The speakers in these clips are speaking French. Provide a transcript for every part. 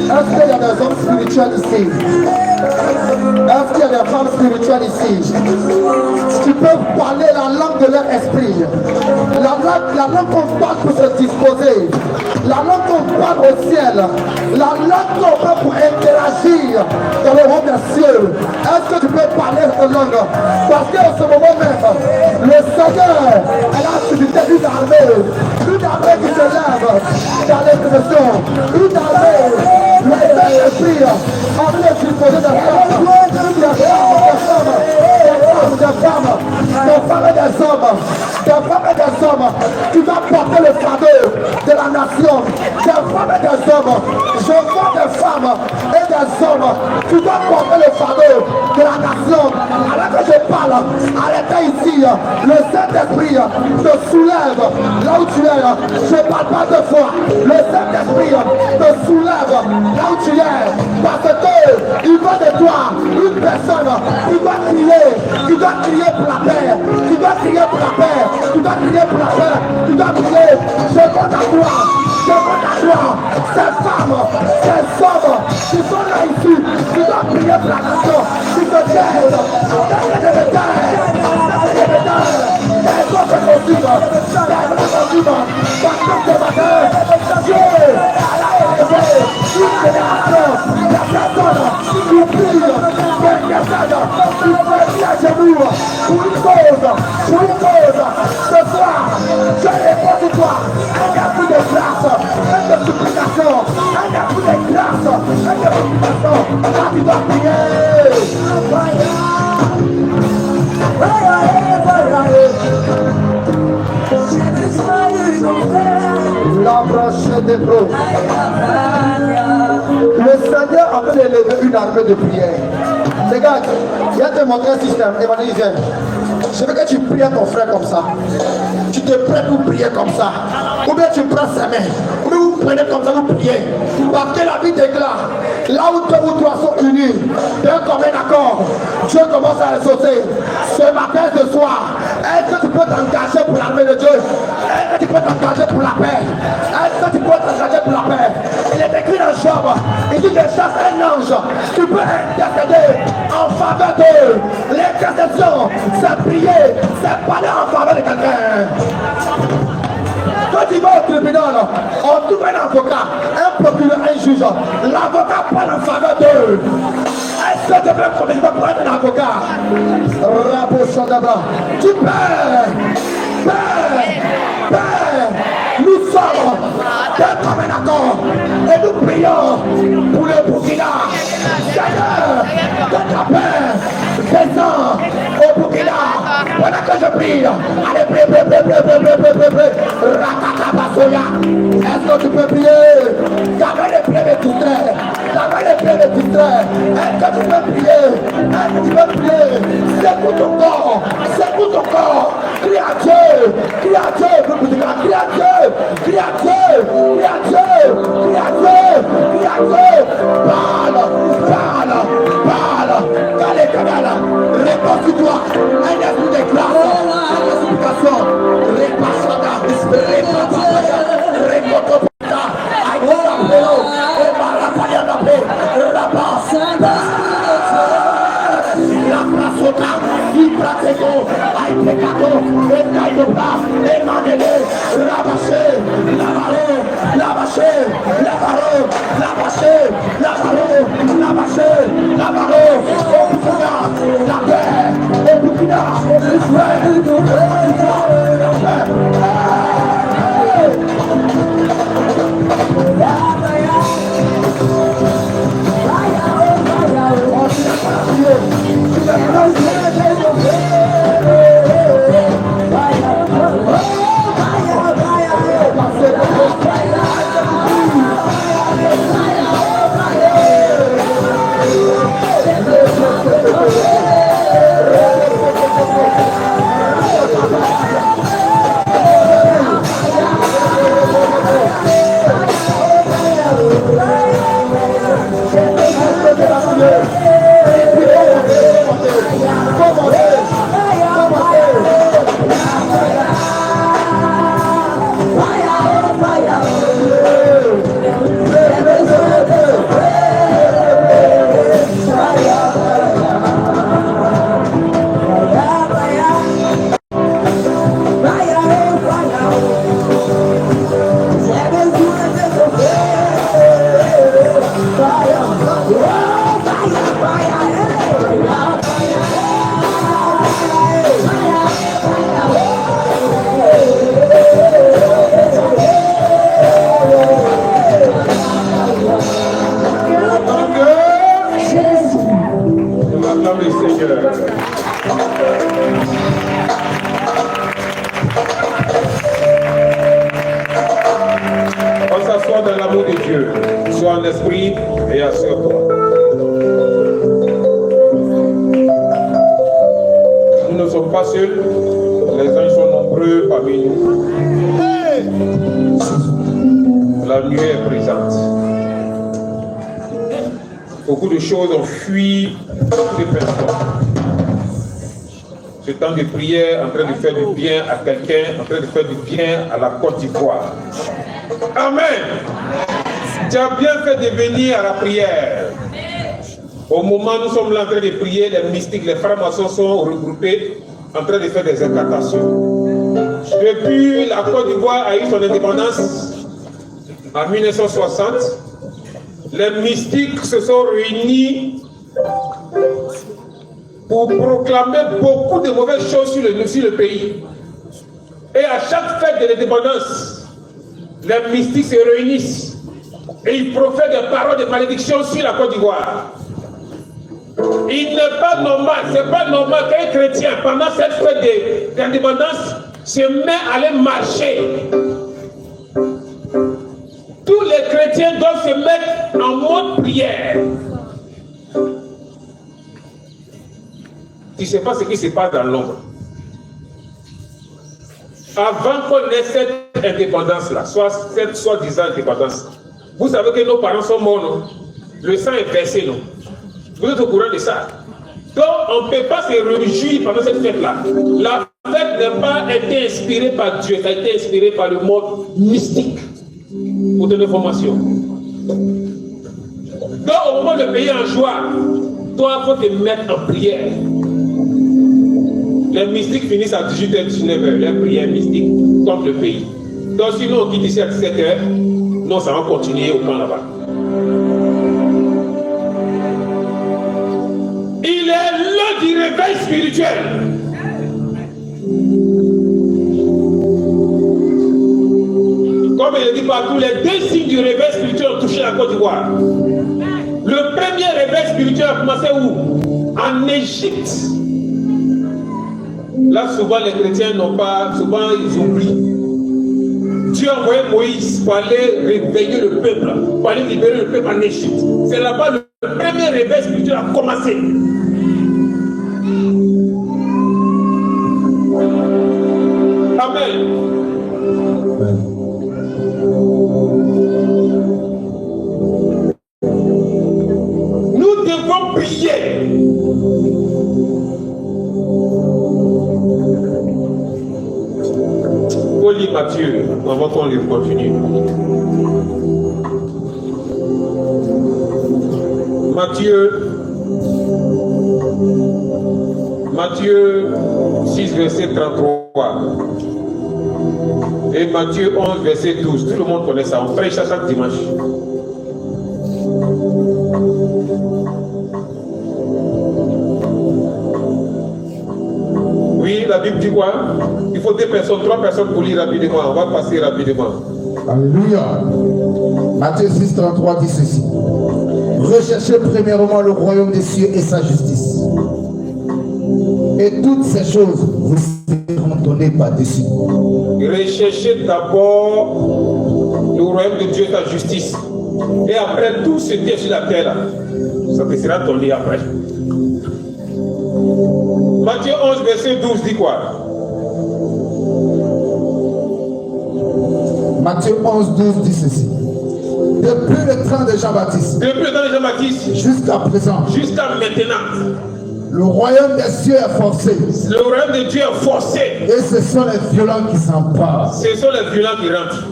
Est-ce qu'il y a des hommes spirituels ici? Est-ce qu'il y a des femmes spirituelles ici? Tu peux parler la langue de leur esprit. La langue qu'on parle pour se disposer. La langue qu'on parle au ciel. La langue qu'on parle pour interagir dans le royaume des cieux. Est-ce que tu peux parler cette langue? Parce qu'à ce moment même, le Seigneur, elle a suscité une armée qui se lève dans l'expression, une armée, le Saint-Esprit, en train de disposer des femmes, des hommes, qui va porter le fardeau de la nation, des femmes et des hommes, je vois des femmes et des hommes qui doivent porter le fardeau de la nation. Alors que je parle, arrêtez ici, le Saint-Esprit te soulève là où tu es. Je ne parle pas de foi, le Saint-Esprit te soulève là où tu es, parce que il va de toi une personne qui doit crier pour la paix, qui doit crier pour la paix, qui doit crier pour la paix, qui doit crier. Je compte à toi, ces femmes, ces hommes qui sont là ici, qui doivent prier pour la nation, qui se taisent, ce soir, je réponds pour toi, un peu de grâce, un peu de supplication, un peu de grâce, un peu de supplication, là tu dois prier. L'embranché des pros. Le Seigneur a fait élever une armée de prière. Regarde, il y a te montrer un système, évangélisé. Je veux que tu pries à ton frère comme ça. Tu te prêtes pour prier comme ça. Ou bien tu prends sa main. Ou bien vous prenez comme ça, vous priez. Parce que la vie déclare. Là où deux ou trois sont unis, d'un commun accord, Dieu commence à ressortir. Ce matin, ce soir, est-ce que tu peux t'engager pour l'armée de Dieu? Est-ce que tu peux t'engager pour la paix? Est-ce que tu peux t'engager pour la paix? Il est écrit dans Job, il dit que chasse un ange. Tu peux intercéder en faveur d'eux. L'intercession, c'est prier, c'est parler en faveur de quelqu'un. Quand tu vas au tribunal, on trouve un avocat, un procureur, un juge. L'avocat parle en faveur d'eux. Est-ce que tu veux commettre pour être un avocat? Tu perds. Nous sommes d'un commun accord et nous prions pour le Burkina. Seigneur, que ta paix descend au Burkina. Pendant que je prie, allez, prie. Rakatabasoya. Est-ce que tu peux prier? J'avais les pieds de distrait. Est-ce que tu peux prier? Est-ce que tu peux prier? Secoue ton corps. Crie à Dieu. Crie à Dieu. Parle. Réponds-toi. Un esprit de grâce. Un esprit de supplication. de Dieu soit en esprit et assure-toi. Nous ne sommes pas seuls, les anges sont nombreux parmi nous. La nuée est présente. Beaucoup de choses ont fui des personnes. Ce temps de prière en train de faire du bien à quelqu'un, en train de faire du bien à la Côte d'Ivoire. Amen. Tu as bien fait de venir à la prière. Au moment où nous sommes là en train de prier, les mystiques, les francs-maçons sont regroupés en train de faire des incantations. Depuis la Côte d'Ivoire a eu son indépendance en 1960, les mystiques se sont réunis pour proclamer beaucoup de mauvaises choses sur le pays. Et à chaque fête de l'indépendance, les mystiques se réunissent et ils profèrent des paroles de malédiction sur la Côte d'Ivoire. Il n'est pas normal, c'est pas normal qu'un chrétien, pendant cette fête d'indépendance, se met à aller marcher. Tous les chrétiens doivent se mettre en mode prière. Tu ne sais pas ce qui se passe dans l'ombre. Avant qu'on ait cette indépendance-là, soit cette soi-disant indépendance, vous savez que nos parents sont morts, non? Le sang est versé, non? Vous êtes au courant de ça? Donc, on ne peut pas se réjouir pendant cette fête-là. La fête n'a pas été inspirée par Dieu, ça a été inspiré par le monde mystique. Pour donner information. Donc, au moment de payer en joie, toi, il faut te mettre en prière. Les mystiques finissent à 18h, 19h, les prières mystiques, comme le pays. Donc, sinon, on quitte ici à 17h, non, ça va continuer au camp là-bas. Il est l'heure du réveil spirituel. Comme il dit partout, les deux signes du réveil spirituel ont touché la Côte d'Ivoire. Le premier réveil spirituel a commencé où? En Égypte. Là, souvent, les chrétiens n'ont pas, souvent, ils oublient. Dieu a envoyé Moïse pour aller réveiller le peuple, pour aller libérer le peuple en Égypte. C'est là-bas le premier réveil spirituel a commencé. Amen. Nous devons prier. Faut lire Matthieu avant qu'on le continue. Matthieu 6, verset 33. Et Matthieu 11, verset 12. Tout le monde connaît ça. On prêche ça chaque dimanche. Oui, la Bible dit quoi? Il faut 2 personnes, 3 personnes pour lire rapidement. On va passer rapidement. Alléluia. Matthieu 6, 33 dit ceci. Recherchez premièrement le royaume des cieux et sa justice. Et toutes ces choses vous seront données par-dessus. Recherchez d'abord le royaume de Dieu et sa justice. Et après tout ce qui est sur la terre, ça te sera donné après. Matthieu 11, verset 12 dit quoi? Matthieu 11, 12 dit ceci. Depuis le temps de Jean-Baptiste. Depuis le temps de Jean-Baptiste. Jusqu'à présent. Jusqu'à maintenant. Le royaume des cieux est forcé. Le royaume de Dieu est forcé. Et ce sont les violents qui s'emparent. Ce sont les violents qui rentrent.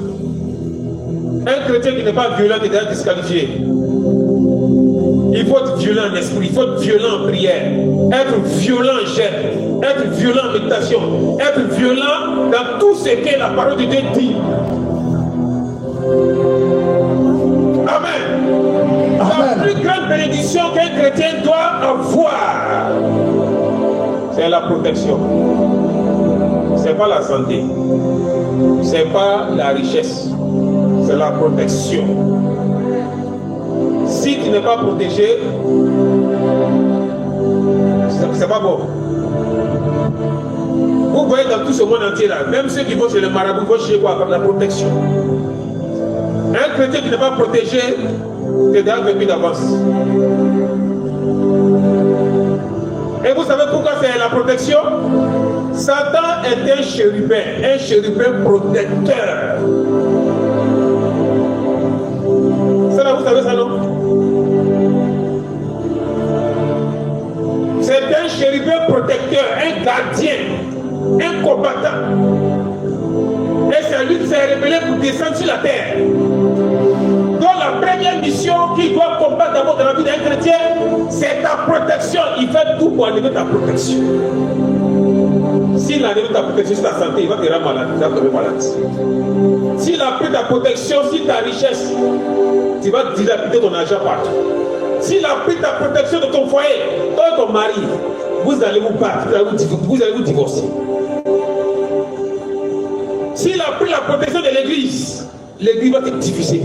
Un chrétien qui n'est pas violent est déjà disqualifié. Il faut être violent en esprit, il faut être violent en prière, être violent en jeûne, être violent en méditation, être violent dans tout ce que la parole de Dieu dit. Amen. La plus grande bénédiction qu'un chrétien doit avoir, c'est la protection. C'est pas la santé, c'est pas la richesse, c'est la protection. Si tu n'es pas protégé, c'est pas bon. Vous voyez dans tout ce monde entier là, même ceux qui vont chez le marabout vont chez quoi? Par la protection. Un chrétien qui n'est pas protégé, c'est déjà vécu d'avance. Et vous savez pourquoi c'est la protection? Satan est un chérubin protecteur. Ça là, vous savez ça, non? C'est un chérubin protecteur, un gardien, un combattant. Et c'est lui qui s'est révélé pour descendre sur la terre. Donc la première mission qu'il doit combattre d'abord dans la vie d'un chrétien, c'est ta protection. Il fait tout pour enlever ta protection. S'il enlève ta protection sur ta santé, il va te rendre malade. Il va te rendre malade. S'il a pris ta protection sur ta richesse, tu vas dilapider ton argent partout. S'il a pris ta protection de ton foyer, toi et ton mari, vous allez vous battre, vous allez vous divorcer. S'il a pris la protection de l'église, l'église va te diviser.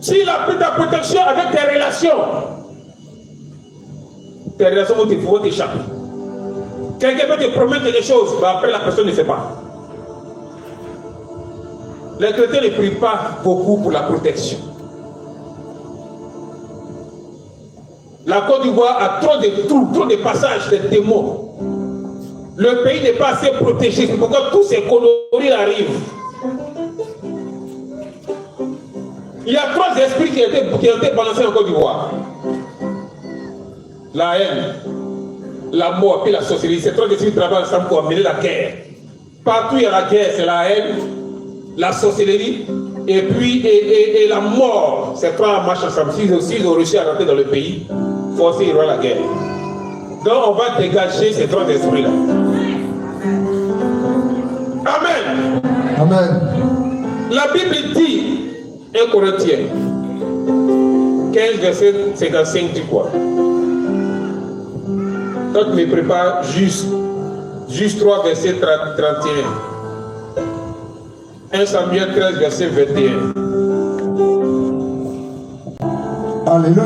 S'il a pris ta protection avec tes relations vont t'échapper. Quelqu'un peut te promettre des choses, mais après la personne ne fait pas. Les chrétiens ne prient pas beaucoup pour la protection. La Côte d'Ivoire a trop de passages de démons. Le pays n'est pas assez protégé. C'est pourquoi tous ces conneries arrivent. Il y a 3 esprits qui ont été balancés en Côte d'Ivoire. La haine, la mort et la sorcellerie. Ces 3 esprits travaillent ensemble pour amener la guerre. Partout il y a la guerre, c'est la haine, la sorcellerie et puis et la mort. Ces 3 marchent ensemble. S'ils ont réussi à rentrer dans le pays, forcément il y aura la guerre. Donc on va dégager ces 3 esprits-là. Amen. Amen. La Bible dit, 1 Corinthiens 15, verset 55, dit quoi? Toi tu me prépares juste 3, verset 31. 1 Samuel 13, verset 21. Alléluia.